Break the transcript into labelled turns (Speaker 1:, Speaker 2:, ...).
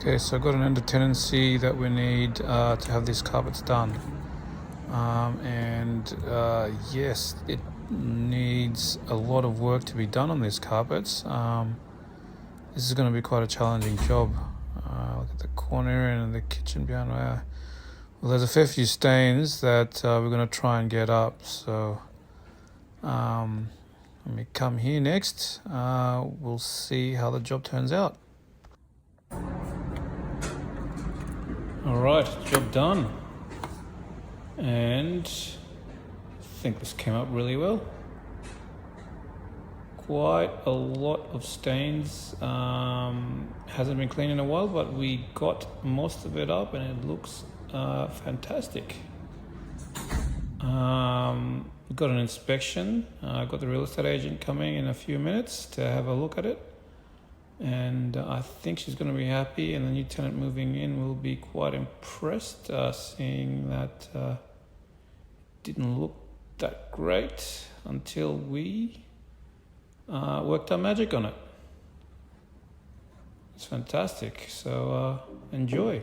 Speaker 1: Okay, so I've got an under tenancy that we need to have these carpets done. Yes, it needs a lot of work to be done on these carpets. This is going to be quite a challenging job. Look at the corner and the kitchen behind there. Well, there's a fair few stains that we're going to try and get up. So when we come here next, we'll see how the job turns out. Alright, job done. And I think this came up really well. Quite a lot of stains. Hasn't been cleaned in a while, but we got most of it up and it looks fantastic. We got an inspection. I got the real estate agent coming in a few minutes to have a look at it. And I think she's going to be happy, and the new tenant moving in will be quite impressed, seeing that didn't look that great until we worked our magic on it. It's fantastic, so enjoy.